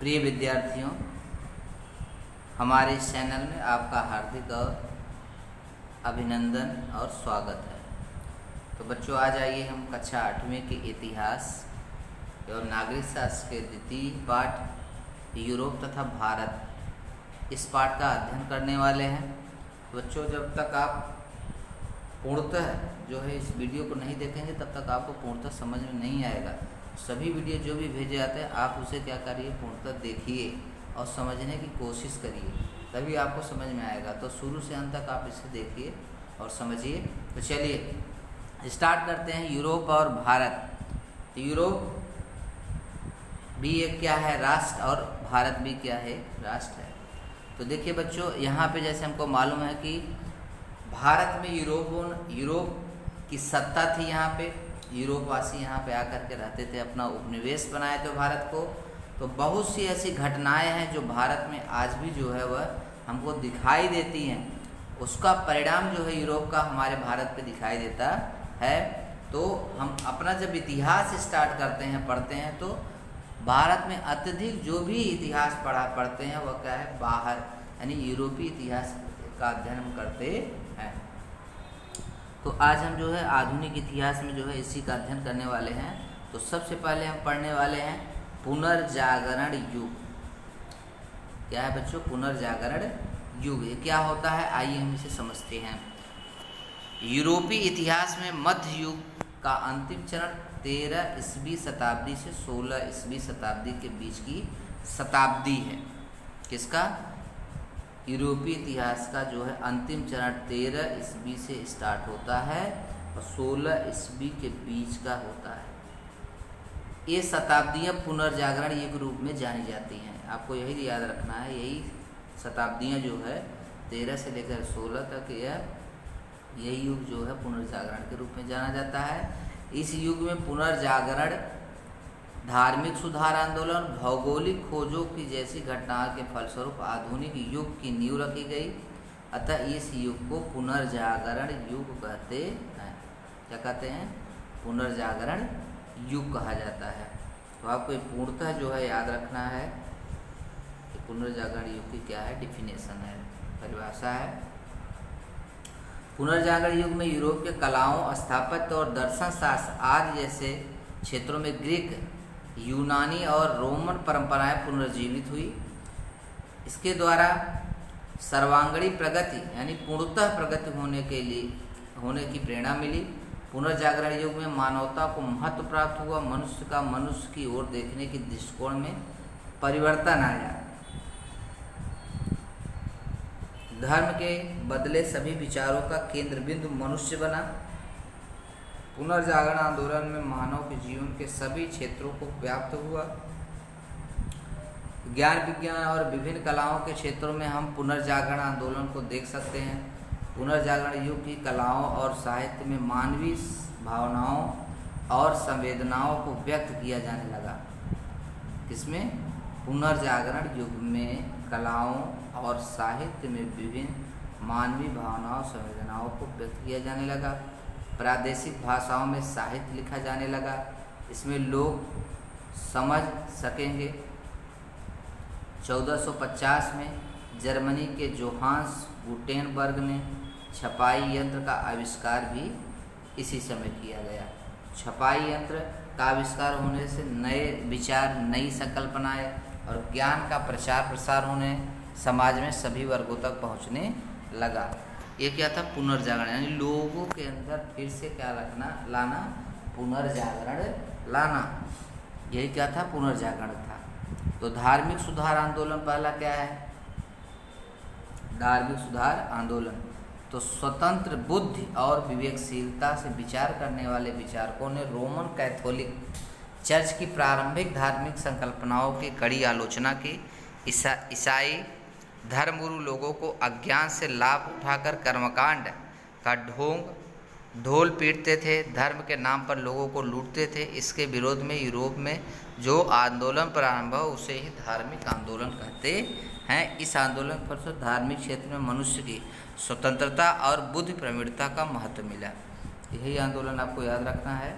प्रिय विद्यार्थियों, हमारे इस चैनल में आपका हार्दिक और अभिनंदन और स्वागत है। तो बच्चों, आज आइए हम कक्षा 8वीं के इतिहास और नागरिक शास्त्र के द्वितीय पाठ यूरोप तथा भारत, इस पाठ का अध्ययन करने वाले हैं। बच्चों, जब तक आप पूर्णतः जो है इस वीडियो को नहीं देखेंगे तब तक आपको पूर्णतः समझ में नहीं आएगा। सभी वीडियो जो भी भेजे जाते हैं आप उसे क्या करिए, पूर्णतः देखिए और समझने की कोशिश करिए, तभी आपको समझ में आएगा। तो शुरू से अंत तक आप इसे देखिए और समझिए। तो चलिए स्टार्ट करते हैं। यूरोप और भारत। तो यूरोप भी एक क्या है, राष्ट्र, और भारत भी क्या है, राष्ट्र है। तो देखिए बच्चों, यहाँ पे जैसे हमको मालूम है कि भारत में यूरोप की सत्ता थी। यहाँ पे यूरोपवासी यहाँ पे आकर के रहते थे, अपना उपनिवेश बनाए थे भारत को। तो बहुत सी ऐसी घटनाएं हैं जो भारत में आज भी जो है वह हमको दिखाई देती हैं। उसका परिणाम जो है यूरोप का हमारे भारत पे दिखाई देता है। तो हम अपना जब इतिहास स्टार्ट करते हैं, पढ़ते हैं, तो भारत में अत्यधिक जो भी इतिहास पढ़ते हैं वह क्या है, बाहर यानी यूरोपीय इतिहास का अध्ययन हम करते हैं। तो आज हम जो है आधुनिक इतिहास में जो है इसी का अध्ययन करने वाले हैं। तो सबसे पहले हम पढ़ने वाले हैं पुनर्जागरण युग। क्या है बच्चों, पुनर्जागरण युग। ये क्या होता है, आइए हम इसे समझते हैं। यूरोपीय इतिहास में मध्य युग का अंतिम चरण 13 ईस्वी शताब्दी से 16 ईस्वी शताब्दी के बीच की शताब्दी है। किसका? यूरोपीय इतिहास का जो है अंतिम चरण 13 ईस्वी से स्टार्ट होता है और 16 ईस्वी के बीच का होता है। ये शताब्दियाँ पुनर्जागरण युग रूप में जानी जाती हैं। आपको यही याद रखना है, यही शताब्दियाँ जो है 13 से लेकर 16 तक यही युग जो है पुनर्जागरण के रूप में जाना जाता है। इस युग में पुनर्जागरण, धार्मिक सुधार आंदोलन, भौगोलिक खोजों की जैसी घटनाओं के फलस्वरूप आधुनिक युग की नींव रखी गई। अतः इस युग को पुनर्जागरण युग कहते हैं। क्या कहते हैं? पुनर्जागरण युग कहा जाता है। तो आपको पूर्णतः जो है याद रखना है कि पुनर्जागरण युग की क्या है, डिफिनेशन है, परिभाषा है। पुनर्जागरण युग में यूरोप के कलाओं, स्थापत्य और दर्शन शास्त्र आदि जैसे क्षेत्रों में ग्रीक, यूनानी और रोमन परंपराएं पुनर्जीवित हुई। इसके द्वारा सर्वांगीण प्रगति यानी पूर्णतः प्रगति होने की प्रेरणा मिली। पुनर्जागरण युग में मानवता को महत्व प्राप्त हुआ। मनुष्य की ओर देखने के दृष्टिकोण में परिवर्तन आया। धर्म के बदले सभी विचारों का केंद्र बिंदु मनुष्य बना। पुनर्जागरण आंदोलन में मानव के जीवन के सभी क्षेत्रों को व्याप्त हुआ। ज्ञान, विज्ञान और विभिन्न कलाओं के क्षेत्रों में हम पुनर्जागरण आंदोलन को देख सकते हैं। पुनर्जागरण युग की कलाओं और साहित्य में मानवीय भावनाओं और संवेदनाओं को व्यक्त किया जाने लगा। किसमें? पुनर्जागरण युग में कलाओं और साहित्य में विभिन्न मानवीय भावनाओं संवेदनाओं को व्यक्त किया जाने लगा। प्रादेशिक भाषाओं में साहित्य लिखा जाने लगा। इसमें लोग समझ सकेंगे। 1450 में जर्मनी के जोहान्स गुटेनबर्ग ने छपाई यंत्र का आविष्कार भी इसी समय किया गया। छपाई यंत्र का आविष्कार होने से नए विचार, नई संकल्पनाएं और ज्ञान का प्रचार प्रसार होने समाज में सभी वर्गों तक पहुंचने लगा। ये क्या था? पुनर्जागरण, यानी लोगों के अंदर फिर से क्या लाना, पुनर्जागरण लाना। यही क्या था? पुनर्जागरण था। तो धार्मिक सुधार आंदोलन पहला क्या है? धार्मिक सुधार आंदोलन। तो स्वतंत्र बुद्धि और विवेकशीलता से विचार करने वाले विचारकों ने रोमन कैथोलिक चर्च की प्रारंभिक धार्मिक संकल्पनाओं की कड़ी आलोचना की। ईसाई धर्मगुरु लोगों को अज्ञान से लाभ उठाकर कर्मकांड का ढोल पीटते थे, धर्म के नाम पर लोगों को लूटते थे। इसके विरोध में यूरोप में जो आंदोलन प्रारंभ हुआ उसे ही धार्मिक आंदोलन कहते हैं। इस आंदोलन पर से धार्मिक क्षेत्र में मनुष्य की स्वतंत्रता और बुद्धि प्रवीणता का महत्व मिला। यही आंदोलन आपको याद रखना है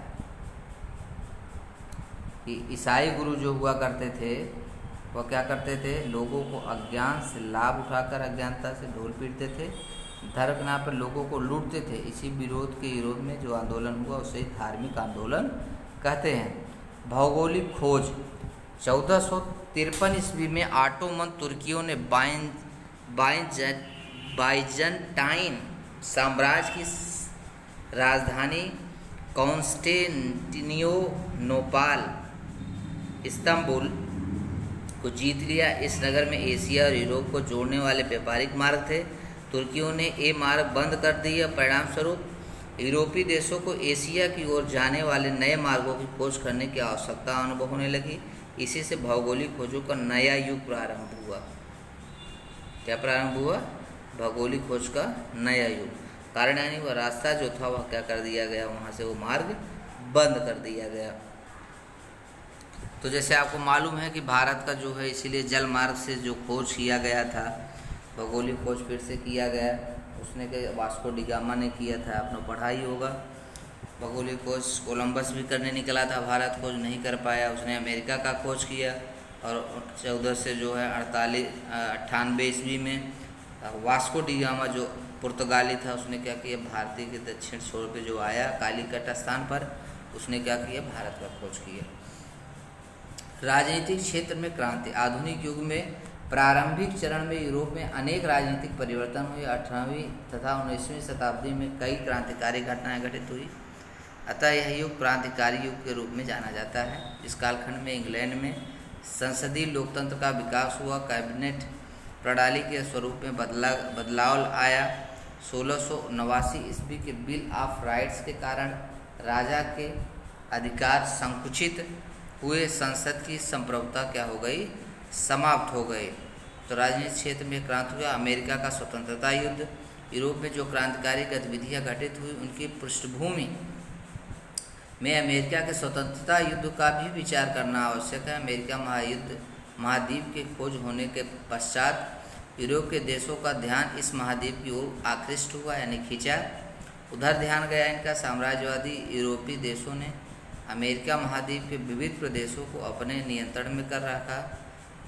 कि ईसाई गुरु जो हुआ करते थे वह क्या करते थे, लोगों को अज्ञान से लाभ उठाकर अज्ञानता से ढोल पीटते थे, धर्म के नाम पर लोगों को लूटते थे। इसी विरोध के यूरोप में जो आंदोलन हुआ उसे धार्मिक आंदोलन कहते हैं। भौगोलिक खोज 1453 ईस्वी में ऑटोमन तुर्कियों ने बाइजेंटाइन साम्राज्य की राजधानी कॉन्स्टेंटिनोपाल इस्तांबुल को जीत लिया। इस नगर में एशिया और यूरोप को जोड़ने वाले व्यापारिक मार्ग थे। तुर्कियों ने ये मार्ग बंद कर दिए। परिणाम स्वरूप यूरोपीय देशों को एशिया की ओर जाने वाले नए मार्गों की खोज करने की आवश्यकता अनुभव होने लगी। इसी से भौगोलिक खोजों का नया युग प्रारंभ हुआ। क्या प्रारंभ हुआ? भौगोलिक खोज का नया युग। कारण यानी वह रास्ता जो था वह क्या कर दिया गया, वहाँ से वो मार्ग बंद कर दिया गया। तो जैसे आपको मालूम है कि भारत का जो है इसीलिए जल मार्ग से जो खोज किया गया था, भौगोलिक खोज फिर से किया गया, उसने के वास्को डी गामा ने किया था, आपने पढ़ा ही होगा। भौगोलिक खोज कोलंबस भी करने निकला था, भारत खोज नहीं कर पाया, उसने अमेरिका का खोज किया। और 14 से जो है 98 ईस्वी में वास्को डी गामा जो पुर्तगाली था, उसने क्या किया, भारतीय के दक्षिण छोर पे जो आया कालीकट स्थान पर, उसने क्या किया, भारत का खोज किया। राजनीतिक क्षेत्र में क्रांति। आधुनिक युग में प्रारंभिक चरण में यूरोप में अनेक राजनीतिक परिवर्तन हुए। 18वीं तथा 19वीं शताब्दी में कई क्रांतिकारी घटनाएं घटित हुई। अतः यह युग क्रांतिकारी युग के रूप में जाना जाता है। इस कालखंड में इंग्लैंड में संसदीय लोकतंत्र का विकास हुआ। कैबिनेट प्रणाली के स्वरूप में बदलाव आया। 1689 ईस्वी के बिल ऑफ राइट्स के कारण राजा के अधिकार संकुचित हुए। संसद की संप्रभुता क्या हो गई, समाप्त हो गई। तो राजनीतिक क्षेत्र में क्रांति हुआ। अमेरिका का स्वतंत्रता युद्ध। यूरोप में जो क्रांतिकारी गतिविधियां घटित हुई उनकी पृष्ठभूमि में अमेरिका के स्वतंत्रता युद्ध का भी विचार करना आवश्यक है। अमेरिका महाद्वीप के खोज होने के पश्चात यूरोप के देशों का ध्यान इस महाद्वीप की ओर आकृष्ट हुआ, यानी खींचा, उधर ध्यान गया इनका। साम्राज्यवादी यूरोपीय देशों ने अमेरिका महाद्वीप के विविध प्रदेशों को अपने नियंत्रण में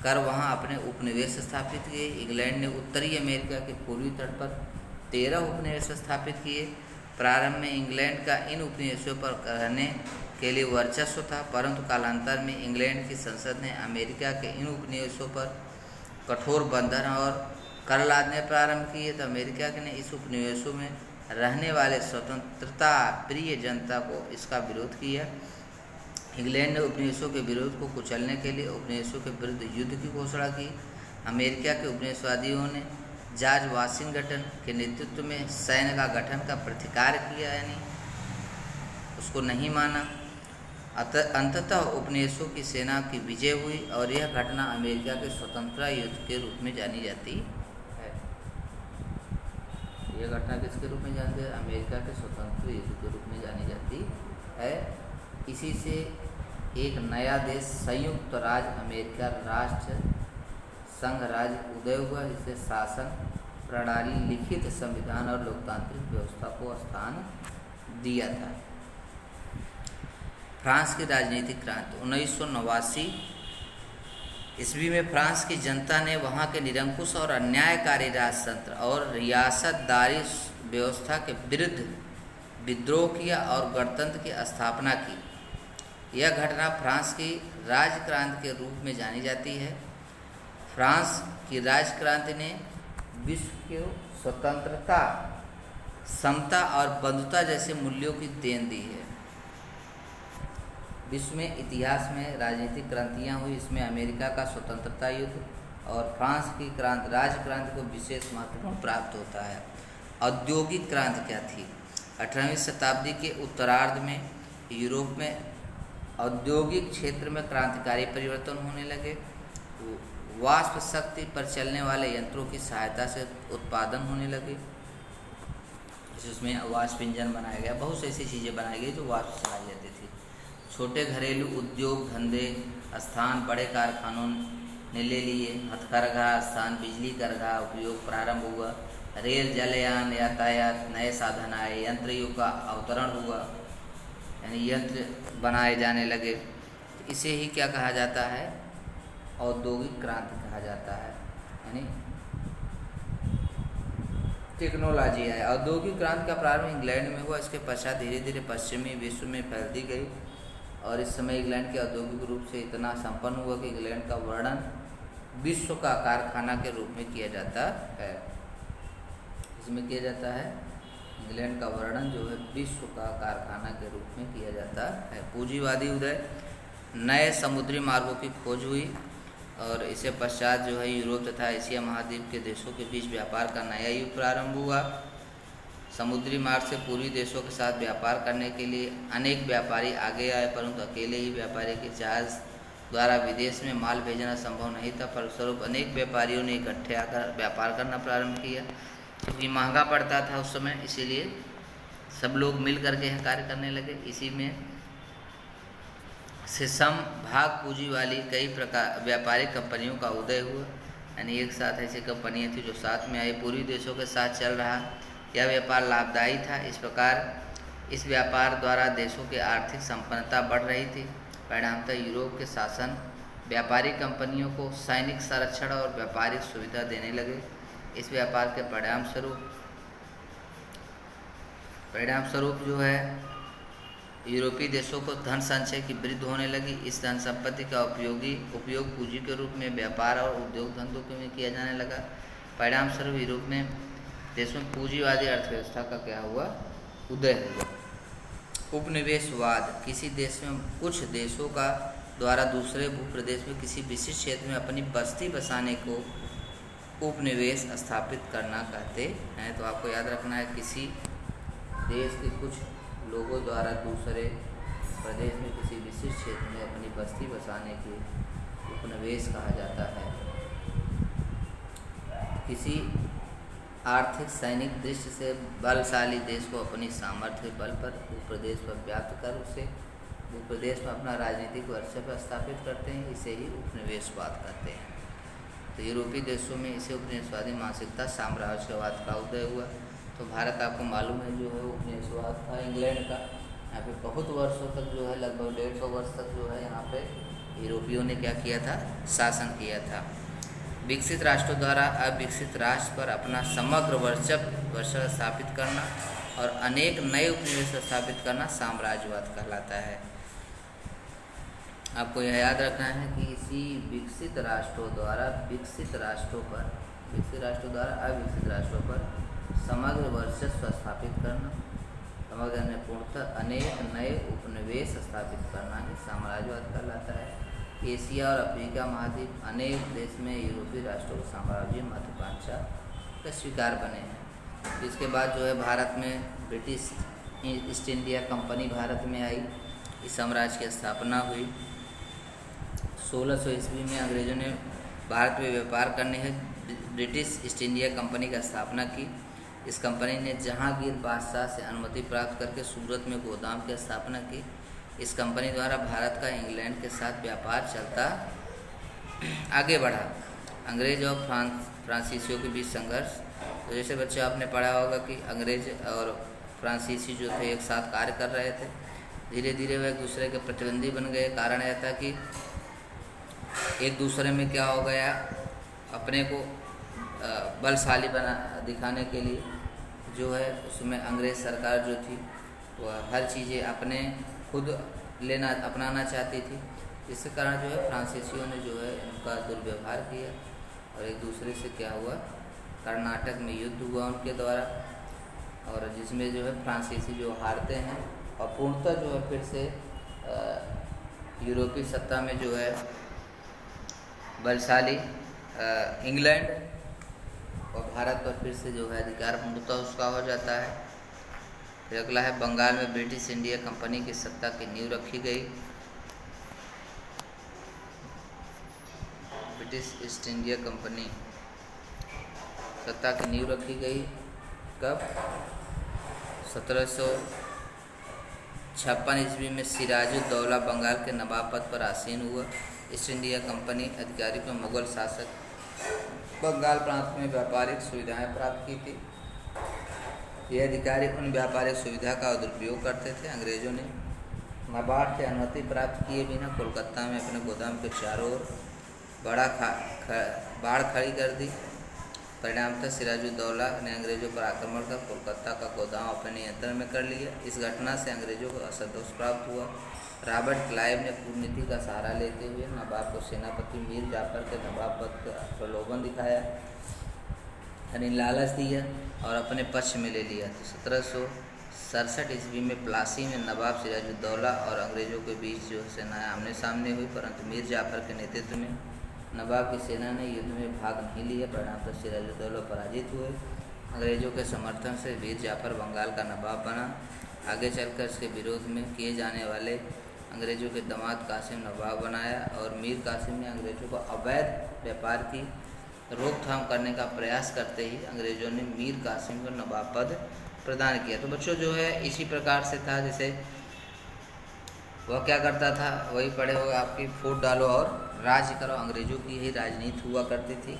कर वहां अपने उपनिवेश स्थापित किए। इंग्लैंड ने उत्तरी अमेरिका के पूर्वी तट पर 13 उपनिवेश स्थापित किए। प्रारंभ में इंग्लैंड का इन उपनिवेशों पर रहने के लिए वर्चस्व था, परंतु कालांतर में इंग्लैंड की संसद ने अमेरिका के इन उपनिवेशों पर कठोर बंधन और कर लादने प्रारंभ किए। तो अमेरिका ने इस उपनिवेशों में रहने वाले स्वतंत्रता प्रिय जनता को इसका विरोध किया। इंग्लैंड ने उपनिवेशों के विरोध को कुचलने के लिए उपनिवेशों के विरुद्ध युद्ध की घोषणा की। अमेरिका के उपनिवेशवादियों ने जॉर्ज वाशिंगटन के नेतृत्व में सैन्य का गठन का प्रतिकार किया, यानी उसको नहीं माना। अंततः उपनिवेशों की सेना की विजय हुई और यह घटना अमेरिका के स्वतंत्रता युद्ध के रूप में जानी जाती है। यह घटना किसके रूप में जानी जाती है? अमेरिका के स्वतंत्रता युद्ध के रूप में जानी जाती है। इसी से एक नया देश संयुक्त राज्य अमेरिका राष्ट्र संघ राज्य उदय हुआ, जिसे शासन प्रणाली, लिखित संविधान और लोकतांत्रिक व्यवस्था को स्थान दिया था। फ्रांस की राजनीतिक क्रांति। 1989 ईस्वी में फ्रांस की जनता ने वहां के निरंकुश और अन्यायकारी राजतंत्र और रियासतदारी व्यवस्था के विरुद्ध विद्रोह किया और गणतंत्र की स्थापना की। यह घटना फ्रांस की राजक्रांति के रूप में जानी जाती है। फ्रांस की राजक्रांति ने विश्व को स्वतंत्रता, समता और बंधुता जैसे मूल्यों की देन दी है। विश्व में इतिहास में राजनीतिक क्रांतियाँ हुई, इसमें अमेरिका का स्वतंत्रता युद्ध और फ्रांस की राजक्रांति को विशेष महत्व प्राप्त होता है। औद्योगिक क्रांति क्या थी? 18वीं शताब्दी के उत्तरार्ध में यूरोप में औद्योगिक क्षेत्र में क्रांतिकारी परिवर्तन होने लगे। वाष्प शक्ति पर चलने वाले यंत्रों की सहायता से उत्पादन होने लगे, जिसमें वाष्प इंजन बनाया गया, बहुत सी ऐसी चीज़ें बनाई गई जो वाष्प चलाई जाती थी। छोटे घरेलू उद्योग धंधे स्थान बड़े कारखानों ने ले लिए। हथकरघा स्थान बिजली करघा उपयोग प्रारंभ हुआ। रेल जलयान यातायात नए साधन आए। यंत्र युग का अवतरण हुआ, यानी यंत्र बनाए जाने लगे। इसे ही क्या कहा जाता है? औद्योगिक क्रांति कहा जाता है, यानी टेक्नोलॉजी है। औद्योगिक क्रांति का प्रारंभ इंग्लैंड में हुआ, इसके पश्चात धीरे धीरे पश्चिमी विश्व में फैलती गई और इस समय इंग्लैंड के औद्योगिक रूप से इतना संपन्न हुआ कि इंग्लैंड का वर्णन विश्व का कारखाना के रूप में किया जाता है। इसमें किया जाता है, इंग्लैंड का वर्णन जो है विश्व का कारखाना के रूप में किया जाता है। पूंजीवादी उदय, नए समुद्री मार्गों की खोज हुई और इसके पश्चात जो है यूरोप तथा एशिया महाद्वीप के देशों के बीच व्यापार का नया युग प्रारंभ हुआ। समुद्री मार्ग से पूर्वी देशों के साथ व्यापार करने के लिए अनेक व्यापारी आगे आए, परंतु अकेले ही व्यापारी के जहाज द्वारा विदेश में माल भेजना संभव नहीं था। फलस्वरूप अनेक व्यापारियों ने इकट्ठे आकर व्यापार करना प्रारंभ किया, क्योंकि महंगा पड़ता था उस समय, इसीलिए सब लोग मिल करके यहाँ कार्य करने लगे। इसी में से सम भाग पूंजी वाली कई प्रकार व्यापारिक कंपनियों का उदय हुआ, यानी एक साथ ऐसी कंपनियां थी जो साथ में आई, पूर्वी देशों के साथ चल रहा। यह व्यापार लाभदायी था। इस प्रकार इस व्यापार द्वारा देशों की आर्थिक संपन्नता बढ़ रही थी। परिणामतः यूरोप के शासन व्यापारिक कंपनियों को सैनिक संरक्षण और व्यापारिक सुविधा देने लगे। इस व्यापार के परिणाम स्वरूप जो है यूरोपीय देशों को धन संचय की वृद्धि होने लगी। इस धन संपत्ति का उपयोग पूंजी के रूप में व्यापार और उद्योग धंधों में किया जाने लगा। परिणाम स्वरूप यूरोप में देशों में पूंजीवादी अर्थव्यवस्था का क्या हुआ, उदय हुआ। उपनिवेशवाद, किसी देश में कुछ देशों का द्वारा दूसरे भूप्रदेश में किसी विशिष्ट क्षेत्र में अपनी बस्ती बसाने को उपनिवेश स्थापित करना कहते हैं। तो आपको याद रखना है, किसी देश के कुछ लोगों द्वारा दूसरे प्रदेश में किसी विशिष्ट क्षेत्र में अपनी बस्ती बसाने के उपनिवेश कहा जाता है। किसी आर्थिक सैनिक दृष्टि से बलशाली देश को अपनी सामर्थ्य बल पर भूप्रदेश पर व्याप्त कर उसे भूप्रदेश में अपना राजनीतिक वर्चस्व स्थापित करते हैं, इसे ही उपनिवेशवाद कहते हैं। तो यूरोपीय देशों में इसे उपनिवेशवादी मानसिकता साम्राज्यवाद का उदय हुआ। तो भारत आपको मालूम है जो है उपनिवेशवाद था इंग्लैंड का। यहाँ पे बहुत वर्षों तक जो है लगभग 150 वर्ष तक जो है यहाँ पे यूरोपियों ने क्या किया था, शासन किया था। विकसित राष्ट्रों द्वारा अविकसित राष्ट्र पर अपना समग्र वर्चस्व स्थापित करना और अनेक नए उपनिवेश स्थापित करना साम्राज्यवाद कहलाता है। आपको यह याद रखना है कि इसी विकसित राष्ट्रों द्वारा अविकसित राष्ट्रों पर समग्र वर्चस्व स्थापित करना, समग्र पूर्णतः अनेक नए उपनिवेश स्थापित करना ही साम्राज्यवाद कहलाता है। एशिया और अफ्रीका महाद्वीप अनेक देश में यूरोपीय राष्ट्रों के साम्राज्य महत्वाकांक्षा का शिकार बने हैं। इसके बाद जो है भारत में British east India company Bharat में आई, इस साम्राज्य की स्थापना हुई। 1600 ईस्वी में अंग्रेजों ने भारत में व्यापार करने हेतु ब्रिटिश ईस्ट इंडिया कंपनी की स्थापना की। इस कंपनी ने जहांगीर बादशाह से अनुमति प्राप्त करके सूरत में गोदाम की स्थापना की। इस कंपनी द्वारा भारत का इंग्लैंड के साथ व्यापार चलता आगे बढ़ा। अंग्रेज और फ्रांसीसियों के बीच संघर्ष। तो जैसे बच्चे आपने पढ़ा होगा कि अंग्रेज और फ्रांसीसी जो थे एक साथ कार्य कर रहे थे, धीरे धीरे वह एक दूसरे के प्रतिद्वंदी बन गए। कारण यह था कि एक दूसरे में क्या हो गया, अपने को बलशाली बना दिखाने के लिए जो है उसमें अंग्रेज़ सरकार जो थी वह हर चीज़ें अपने खुद अपनाना चाहती थी। इसके कारण जो है फ्रांसीसियों ने जो है उनका दुर्व्यवहार किया और एक दूसरे से क्या हुआ, कर्नाटक में युद्ध हुआ उनके द्वारा, और जिसमें जो है फ्रांसीसी जो हारते हैं और पूर्णतः जो है फिर से यूरोपीय सत्ता में जो है बलशाली इंग्लैंड और भारत पर फिर से जो है अधिकार पूर्णतः उसका हो जाता है। फिर अगला है बंगाल में ब्रिटिश इंडिया कंपनी की सत्ता की नींव रखी गई। ब्रिटिश ईस्ट इंडिया कंपनी सत्ता की नींव रखी गई कब? 1756 ईस्वी में सिराजुद्दौला बंगाल के नवाब पद पर आसीन हुआ। ईस्ट इंडिया कंपनी अधिकारी को मुगल शासक बंगाल प्रांत में व्यापारिक सुविधाएं प्राप्त की थी। ये अधिकारी उन व्यापारिक सुविधा का दुरुपयोग करते थे। अंग्रेजों ने नवाब से अनुमति प्राप्त किए बिना कोलकाता में अपने गोदाम के चारों ओर बाढ़ खड़ी कर दी। परिणामतः सिराजुद्दौला ने अंग्रेजों पर आक्रमण कर कोलकाता का गोदाम अपने नियंत्रण में कर लिया। इस घटना से अंग्रेजों को असंतोष प्राप्त हुआ। रॉबर्ट क्लाइव ने कूटनीति का सहारा लेते हुए नवाब को सेनापति मीर जाफर के नवाब पद का प्रलोभन दिखाया, यानी लालच दिया और अपने पक्ष में ले लिया। तो 1767 ईस्वी में प्लासी में नवाब सिराजुद्दौला और अंग्रेजों के बीच जो सेनाएं आमने सामने हुई, परंतु मीर जाफर के नेतृत्व में नवाब की सेना ने युद्ध में भाग नहीं लिया। परिणामतः सिराजुद्दौला पराजित हुए। अंग्रेजों के समर्थन से मीर जाफर बंगाल का नवाब बना। आगे चलकर इसके विरोध में किए जाने वाले अंग्रेजों के दामाद कासिम नवाब बनाया और मीर कासिम ने अंग्रेजों को अवैध व्यापार की रोकथाम करने का प्रयास करते ही अंग्रेजों ने मीर कासिम को नवाब पद प्रदान किया। तो बच्चों जो है इसी प्रकार से था, जैसे वह क्या करता था वही पढ़े होगा आपकी, फूट डालो और राज्य करो। अंग्रेजों की यही राजनीति हुआ करती थी।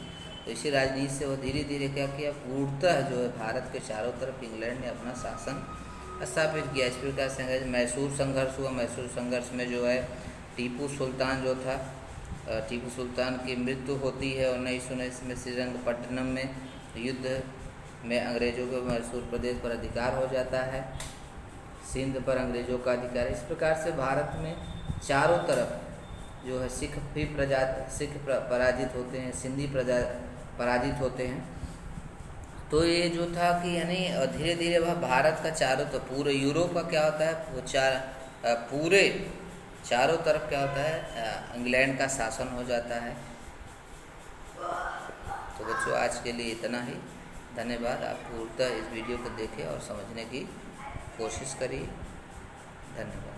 तो इसी राजनीति से वो धीरे धीरे क्या किया, पूर्णतः जो है भारत के चारों तरफ इंग्लैंड ने अपना शासन स्थापित किया। इस प्रकार से मैसूर संघर्ष हुआ। मैसूर संघर्ष में जो है टीपू सुल्तान जो था, टीपू सुल्तान की मृत्यु होती है 1919 में श्रीरंगपट्टनम में। युद्ध में अंग्रेजों को मैसूर प्रदेश पर अधिकार हो जाता है, सिंध पर अंग्रेजों का अधिकार। इस प्रकार से भारत में चारों तरफ जो है सिख पराजित होते हैं, सिंधी पराजित होते हैं। तो ये जो था कि यानी धीरे धीरे वह भारत का चारों तो पूरे यूरोप का क्या होता है, वो पूरे चारों तरफ क्या होता है, इंग्लैंड का शासन हो जाता है। तो बच्चों आज के लिए इतना ही। धन्यवाद। आप पूर्णतः इस वीडियो को देखें और समझने की कोशिश करिए। धन्यवाद।